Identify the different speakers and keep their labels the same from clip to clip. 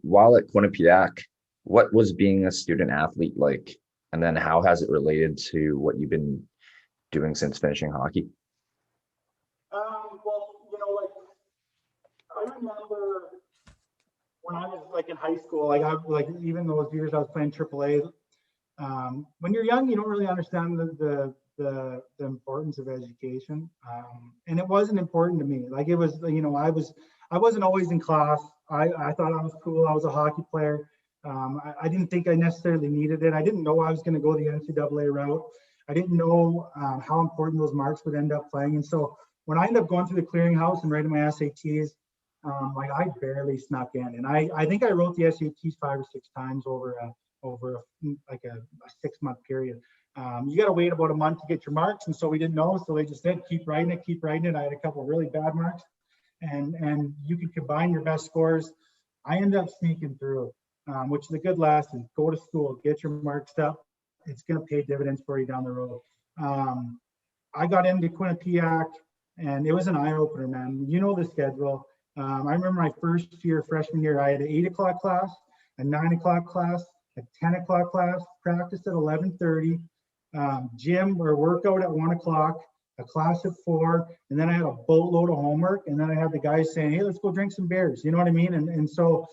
Speaker 1: while at Quinnipiac, what was being a student athlete like? And then how has it related to what you've been doing since finishing hockey?
Speaker 2: Well, like I remember when I was like in high school, like even those years I was playing AAA. When you're young, you don't really understand the importance of education, and it wasn't important to me. Like it was, I wasn't always in class. I thought I was cool. I was a hockey player. I didn't think I necessarily needed it. I didn't know I was going to go the NCAA route. I didn't know how important those marks would end up playing. And so when I ended up going through the clearinghouse and writing my SATs, like I barely snuck in. And I think I wrote the SATs 5 or 6 times over like a 6-month period. You got to wait about a month to get your marks, and so we didn't know. So they just said keep writing it, keep writing it. I had a couple of really bad marks, and you could combine your best scores. I ended up sneaking through, which is a good lesson. Go to school, get your marks up. It's going to pay dividends for you down the road. I got into Quinnipiac, and it was an eye opener, man. You know the schedule. I remember my first year, freshman year, I had an 8 o'clock class, a 9 o'clock class, a 10 o'clock class, practice at 11:30, gym or workout at 1 o'clock, a class at 4, and then I had a boatload of homework, and then I had the guys saying, hey, let's go drink some beers. You know what I mean? And so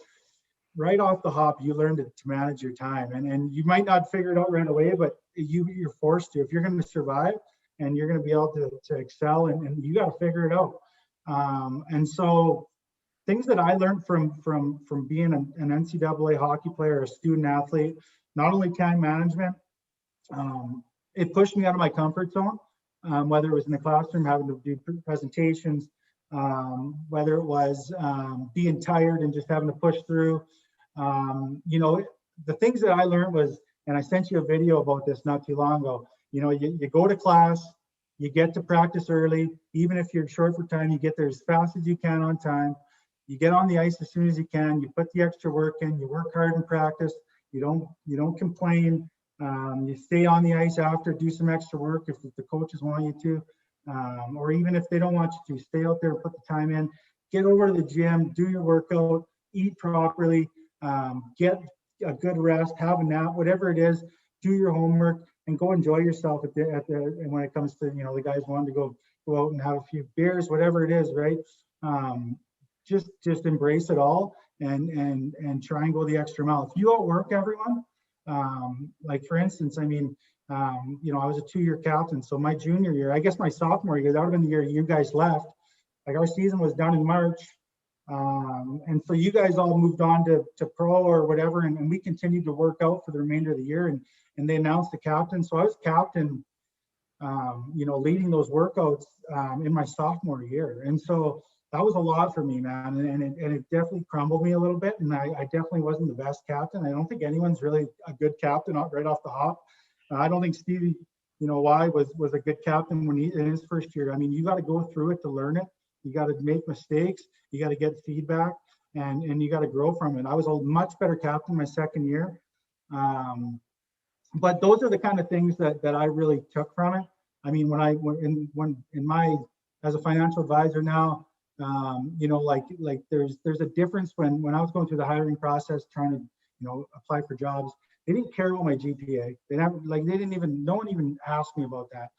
Speaker 2: right off the hop, you learn to manage your time, and you might not figure it out right away, but you're forced to. If you're going to survive and you're going to be able to excel, and you got to figure it out. And so things that I learned from being an NCAA hockey player, a student athlete, not only time management, it pushed me out of my comfort zone, whether it was in the classroom, having to do presentations, whether it was being tired and just having to push through. The things that I learned was, and I sent you a video about this not too long ago, you go to class, you get to practice early, even if you're short for time, you get there as fast as you can on time. You get on the ice as soon as you can. You put the extra work in. You work hard in practice. You don't complain. You stay on the ice after, do some extra work if the coaches want you to, or even if they don't want you to, stay out there, put the time in. Get over to the gym, do your workout, eat properly, get a good rest, have a nap, whatever it is. Do your homework and go enjoy yourself and when it comes to the guys wanting to go out and have a few beers, whatever it is, right? Just embrace it all and try and go the extra mile. If you outwork everyone, like for instance, I was a 2-year captain. So my junior year, I guess my sophomore year, that would have been the year you guys left. Like our season was done in March. And so you guys all moved on to pro or whatever. And we continued to work out for the remainder of the year. And they announced the captain. So I was captain, leading those workouts in my sophomore year. And so that was a lot for me, man, and it definitely crumbled me a little bit, and I definitely wasn't the best captain. I don't think anyone's really a good captain right off the hop. I don't think Stevie, why was a good captain when in his first year. I mean, you got to go through it to learn it. You got to make mistakes. You got to get feedback, and you got to grow from it. I was a much better captain my second year, but those are the kind of things that I really took from it. I mean, as a financial advisor now. There's a difference when I was going through the hiring process, trying to, apply for jobs. They didn't care about my GPA. No one even asked me about that.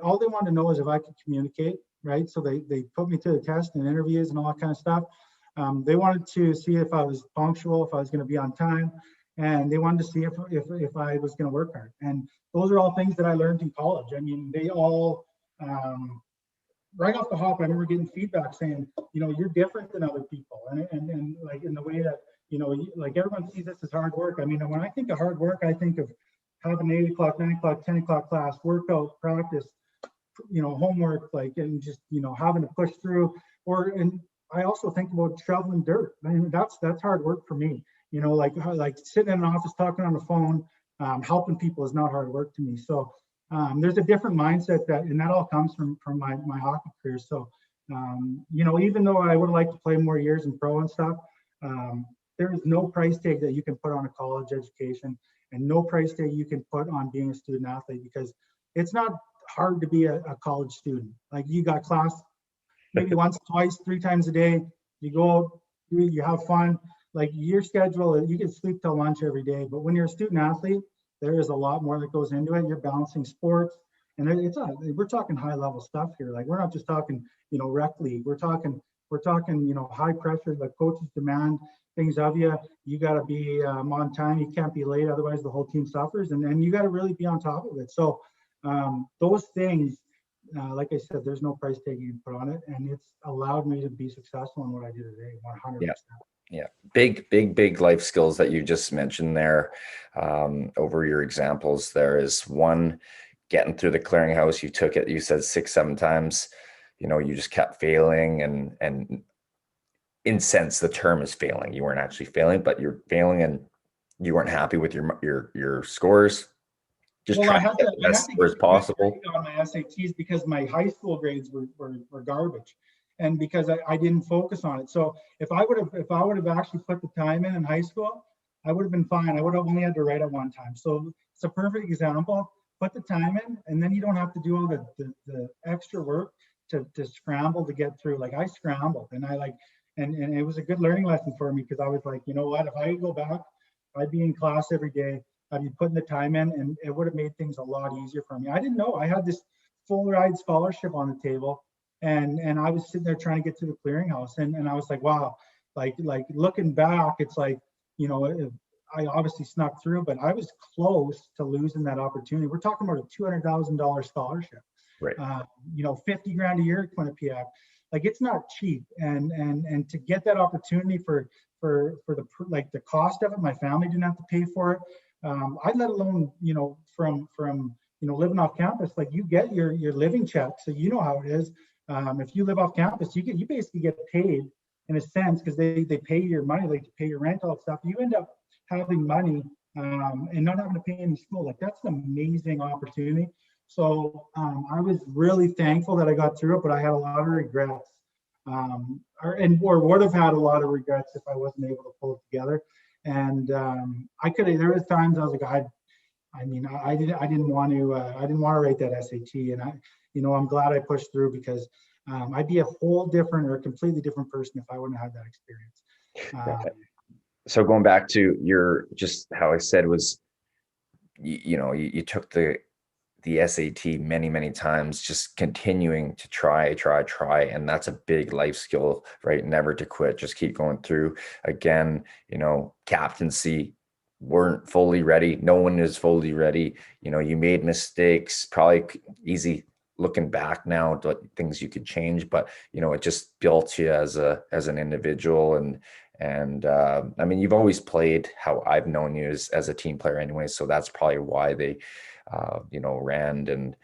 Speaker 2: All they wanted to know is if I could communicate, right? So they put me to the test and interviews and all that kind of stuff. They wanted to see if I was punctual, if I was going to be on time, and they wanted to see if I was going to work hard. And those are all things that I learned in college. I mean, they all, right off the hop, I remember getting feedback saying, you're different than other people. And like in the way that, like everyone sees this as hard work. I mean, when I think of hard work, I think of having 8 o'clock, 9 o'clock, 10 o'clock class, workout, practice, homework, and just, having to push through. And I also think about shoveling dirt. I mean, that's hard work for me. Like sitting in an office talking on the phone, helping people is not hard work to me. So there's a different mindset and that all comes from my hockey career. So, even though I would like to play more years in pro and stuff, there is no price tag that you can put on a college education and no price tag you can put on being a student athlete, because it's not hard to be a college student. Like you got class maybe once, twice, 3 times a day. You go out, you have fun. like your schedule, you can sleep till lunch every day, but when you're a student athlete, there is a lot more that goes into it. You're balancing sports, and we're talking high level stuff here. Like we're not just talking, rec league. We're talking, high pressure. The coaches demand things of you. You got to be on time. You can't be late, otherwise the whole team suffers. And you got to really be on top of it. So those things, like I said, there's no price tag you can put on it, and it's allowed me to be successful in what I do today, 100%.
Speaker 1: Yeah. Yeah. Big life skills that you just mentioned there. Over your examples, there is one, getting through the clearinghouse. You took it, you said 6, 7 times, you just kept failing, and in sense, the term is failing. You weren't actually failing, but you're failing and you weren't happy with your scores. Just
Speaker 2: Well, I
Speaker 1: trying to
Speaker 2: had
Speaker 1: get
Speaker 2: to
Speaker 1: the
Speaker 2: I
Speaker 1: best
Speaker 2: had to
Speaker 1: scores
Speaker 2: get the good
Speaker 1: possible.
Speaker 2: grade on my SATs because my high school grades were garbage, and because I didn't focus on it. So if I would have actually put the time in high school, I would have been fine. I would have only had to write it one time. So it's a perfect example. Put the time in, and then you don't have to do all the extra work to scramble to get through. Like I scrambled, and I like, and it was a good learning lesson for me because I was like, you know what, if I could go back, I'd be in class every day. I'd be putting the time in, and it would have made things a lot easier for me. I didn't know I had this full ride scholarship on the table, and I was sitting there trying to get to the clearinghouse, and I was like, wow, like looking back, it's like, I obviously snuck through, but I was close to losing that opportunity. We're talking about a $200,000 scholarship,
Speaker 1: Right.
Speaker 2: 50 grand a year at Quinnipiac. Like it's not cheap, and to get that opportunity for the cost of it, my family didn't have to pay for it. I let alone, from living off campus, like you get your living check, so you know how it is. If you live off campus, you basically get paid in a sense because they pay your money, like to pay your rent, all that stuff. You end up having money and not having to pay any school. Like that's an amazing opportunity. So I was really thankful that I got through it, but I had a lot of regrets, or would have had a lot of regrets if I wasn't able to pull it together. And I could have. There was times I was like, I didn't want to write that SAT, and I'm glad I pushed through because I'd be a whole different or a completely different person if I wouldn't have had that experience.
Speaker 1: Okay. So going back to just how I said was, you took the SAT many times, just continuing to try, and that's a big life skill, right? Never to quit, just keep going through. Again, captaincy, weren't fully ready. No one is fully ready. You made mistakes, probably easy looking back now, things you could change, but it just built you as an individual. And I mean, you've always played how I've known you as a team player anyway, so that's probably why they Rand and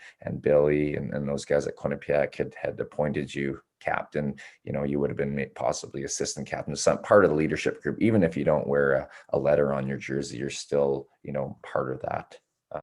Speaker 1: Billy and those guys at Quinnipiac had appointed you captain. You would have been possibly assistant captain, some part of the leadership group. Even if you don't wear a letter on your jersey, you're still, part of that